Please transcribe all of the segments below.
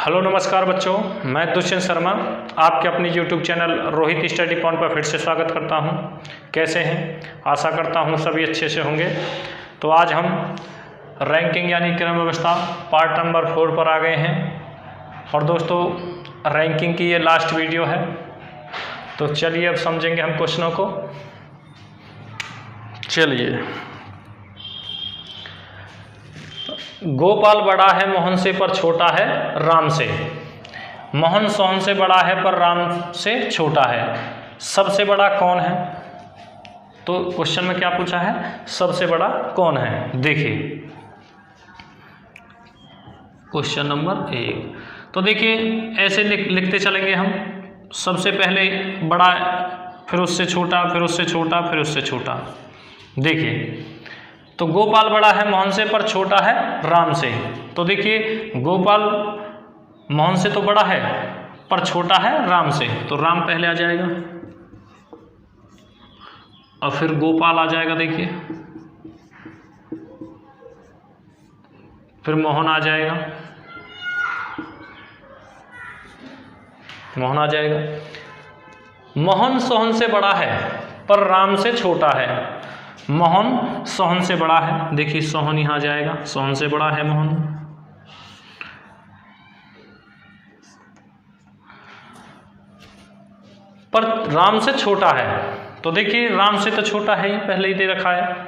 Hello नमस्कार बच्चों, मैं दुष्यंत शर्मा आपके अपनी YouTube channel Rohit study point पर फिर से स्वागत करता हूं। कैसे हैं? आशा करता हूं सभी अच्छे से होंगे। तो आज हम रैंकिंग यानी क्रम व्यवस्था पार्ट नंबर 4 पर आ गए हैं और दोस्तों रैंकिंग की ये लास्ट वीडियो है। तो चलिए अब समझेंगे हम क्वेश्चनों को। चलिए, गोपाल बड़ा है मोहन से पर छोटा है राम से। मोहन सोहन से बड़ा है पर राम से छोटा है। सबसे बड़ा कौन है? तो क्वेश्चन में क्या पूछा है, सबसे बड़ा कौन है। देखिए क्वेश्चन नंबर 1। तो देखिए ऐसे लिखते चलेंगे हम। सबसे पहले बड़ा, फिर उससे छोटा, फिर उससे छोटा, फिर उससे छोटा। देखिए तो गोपाल बड़ा है मोहन से पर छोटा है राम से। तो देखिए गोपाल मोहन से तो बड़ा है पर छोटा है राम से, तो राम पहले आ जाएगा और फिर गोपाल आ जाएगा। देखिए फिर मोहन आ जाएगा, मोहन आ जाएगा। मोहन सोहन से बड़ा है पर राम से छोटा है। मोहन सोहन से बड़ा है, देखिए सोहन यहाँ जाएगा, सोहन से बड़ा है मोहन। पर राम से छोटा है, तो देखिए राम से तो छोटा है ही, पहले ही दे रखा है।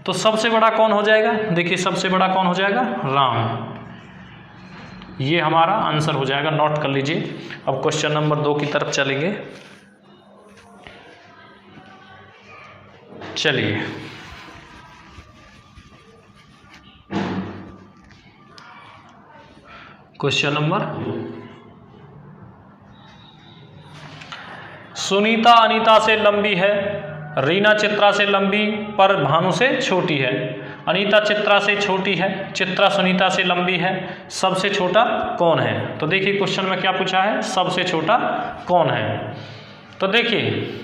तो सबसे बड़ा कौन हो जाएगा? देखिए सबसे बड़ा कौन हो जाएगा? राम। ये हमारा आंसर हो जाएगा, नोट कर लीजिए। अब क्वेश्चन नंबर 2 की तरफ चलेंगे। चलिए क्वेश्चन नंबर, सुनीता अनीता से लंबी है, रीना चित्रा से लंबी पर भानु से छोटी है। अनीता चित्रा से छोटी है, चित्रा सुनीता से लंबी है। सबसे छोटा कौन है? तो देखिए क्वेश्चन में क्या पूछा है, सबसे छोटा कौन है। तो देखिए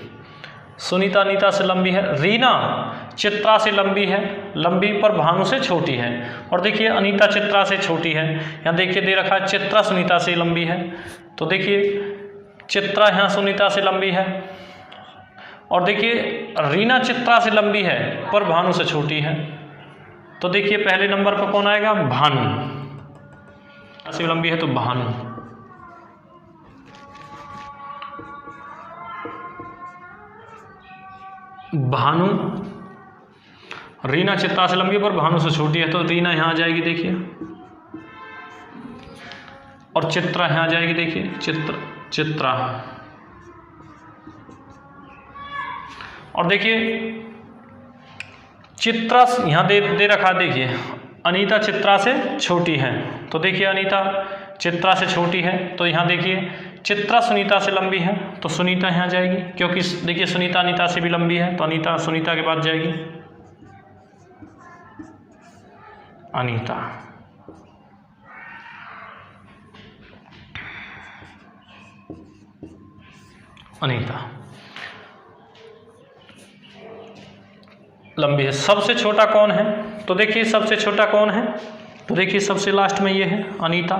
सुनीता अनीता से लंबी है, रीना चित्रा से लंबी है, लंबी पर भानु से छोटी है। और देखिए अनीता चित्रा से छोटी है, यहाँ देखिए दे रखा है चित्रा सुनीता से लंबी है। तो देखिए चित्रा यहाँ सुनीता से लंबी है और देखिए रीना चित्रा से लंबी है पर भानु से छोटी है। तो देखिए पहले नंबर पर कौन आएगा? भानु से लंबी है तो भानु। भानु, रीना चित्रा से लंबी है पर भानु से छोटी है, तो रीना यहाँ आ जाएगी देखिए, और चित्रा यहाँ आ जाएगी देखिए, चित्रा। और देखिए चित्रा यहाँ दे रखा, देखिए अनीता चित्रा से छोटी है। तो देखिए अनीता चित्रा से छोटी है, तो यहाँ देखिए चित्रा सुनीता से लंबी है, तो सुनीता यहाँ जाएगी, क्योंकि देखिए सुनीता अनीता से भी लंबी है, तो अनीता सुनीता के बाद जाएगी अनीता। अनीता लंबी है। सबसे छोटा कौन है? तो देखिए सबसे छोटा कौन है, तो देखिए सबसे लास्ट में ये है अनीता।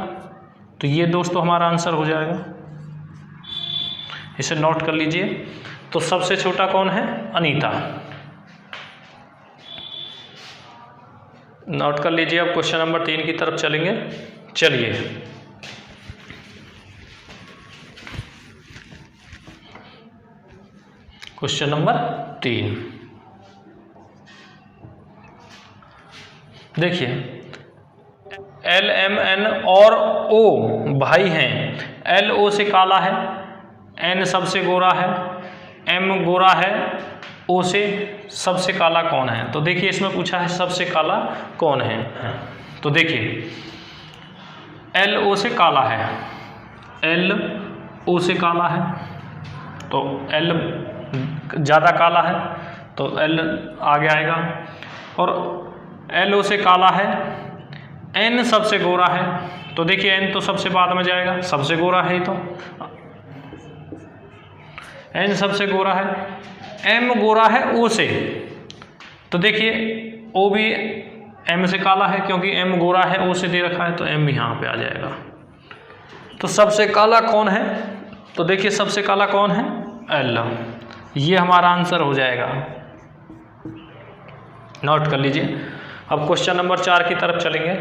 तो ये दोस्तों हमारा आंसर हो जाएगा, इसे नोट कर लीजिए। तो सबसे छोटा कौन है? अनीता। नोट कर लीजिए। अब क्वेश्चन नंबर 3 की तरफ चलेंगे। चलिए क्वेश्चन नंबर 3 देखिए, एल एम एन और ओ भाई हैं। एल ओ से काला है, एन सबसे गोरा है, एम गोरा है, ओ से सबसे काला कौन है। तो देखिए इसमें पूछा है सबसे काला कौन है। तो देखिए एल ओ से काला है, एल ओ से काला है, तो एल ज़्यादा काला है तो एल आगे आएगा। और एल ओ से काला है, एन सबसे गोरा है, तो देखिए एन तो सबसे बाद में जाएगा, सबसे गोरा है तो एन सबसे गोरा है। एम गोरा है ओ से, तो देखिए ओ भी एम से काला है, क्योंकि एम गोरा है ओ से दे रखा है, तो एम यहाँ पे आ जाएगा। तो सबसे काला कौन है? तो देखिए सबसे काला कौन है? L। ये हमारा आंसर हो जाएगा। नोट कर लीजिए। अब क्वेश्चन नंबर 4 की तरफ चलेंगे।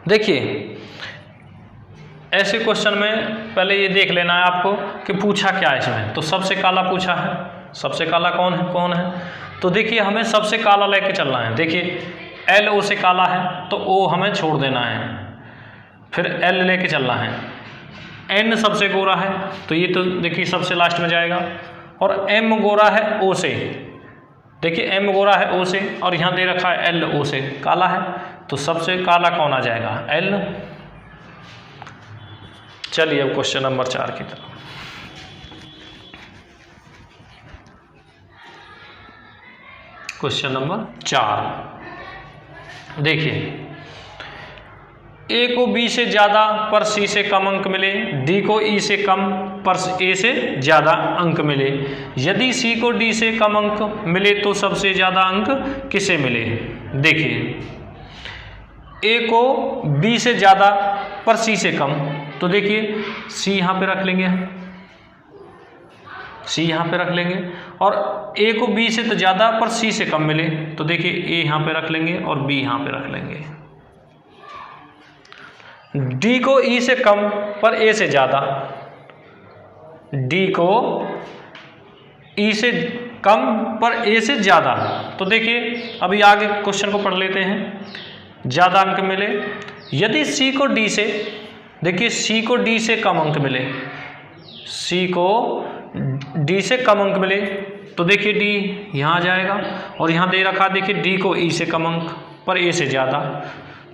देखिए ऐसे क्वेश्चन में पहले ये देख लेना है आपको कि पूछा क्या है इसमें। तो सबसे काला पूछा है, सबसे काला कौन है? तो देखिए हमें सबसे काला लेके चलना है। देखिए L O से काला है तो O हमें छोड़ देना है, फिर L लेके चलना है। N सबसे गोरा है तो ये तो देखिए सबसे लास्ट में जाएगा, और M गोरा है O से। देखिए M गोरा है O से, और यहाँ दे रखा है L O से काला है, तो सबसे काला कौन आ जाएगा? L। चलिए अब क्वेश्चन नंबर 4 की तरफ। क्वेश्चन नंबर 4 देखिए, A को B से ज़्यादा पर C से कम अंक मिले, D को E से कम पर A से ज़्यादा अंक मिले। यदि C को D से कम अंक मिले तो सबसे ज़्यादा अंक किसे मिले? देखिए A को B से ज़्यादा पर C से कम, तो देखिए C यहाँ पे रख लेंगे, C यहाँ पे रख लेंगे, और A को B से तो ज़्यादा पर C से कम मिले, तो देखिए A यहाँ पे रख लेंगे और B यहाँ पे रख लेंगे। D को E से कम पर A से ज़्यादा, D को E से कम पर A से ज़्यादा, तो देखिए अभी आगे क्वेश्चन को पढ़ लेते हैं। ज़्यादा अंक मिले, यदि C को D से, देखिए C को D से कम अंक मिले, C को D से कम अंक मिले, तो देखिए D यहाँ आ जाएगा, और यहाँ दे रखा देखिए D को E से कम अंक पर A से ज़्यादा,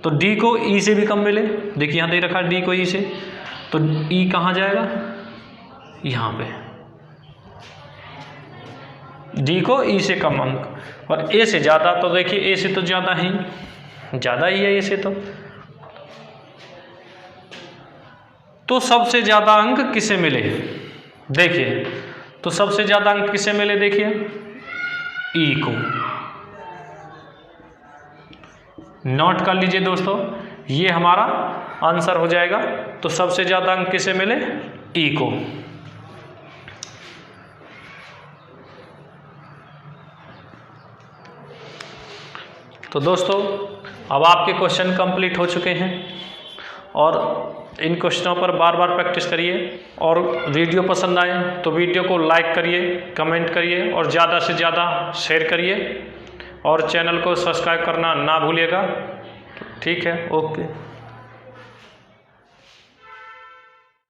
तो D को E से भी कम मिले, देखिए यहाँ दे रखा D को E से, तो E कहाँ जाएगा? यहाँ पे D को E से कम अंक और A से ज़्यादा, तो देखिए A से तो ज़्यादा ही है A से, तो सबसे ज़्यादा अंक किसे मिले? देखिए तो सबसे ज़्यादा अंक किसे मिले? देखिए E को। नोट कर लीजिए दोस्तों, ये हमारा आंसर हो जाएगा। तो सबसे ज़्यादा अंक किसे मिले? E को। तो दोस्तों अब आपके क्वेश्चन कंप्लीट हो चुके हैं, और इन क्वेश्चनों पर बार बार प्रैक्टिस करिए, और वीडियो पसंद आए तो वीडियो को लाइक करिए, कमेंट करिए, और ज़्यादा से ज़्यादा शेयर करिए, और चैनल को सब्सक्राइब करना ना भूलिएगा। ठीक है, ओके।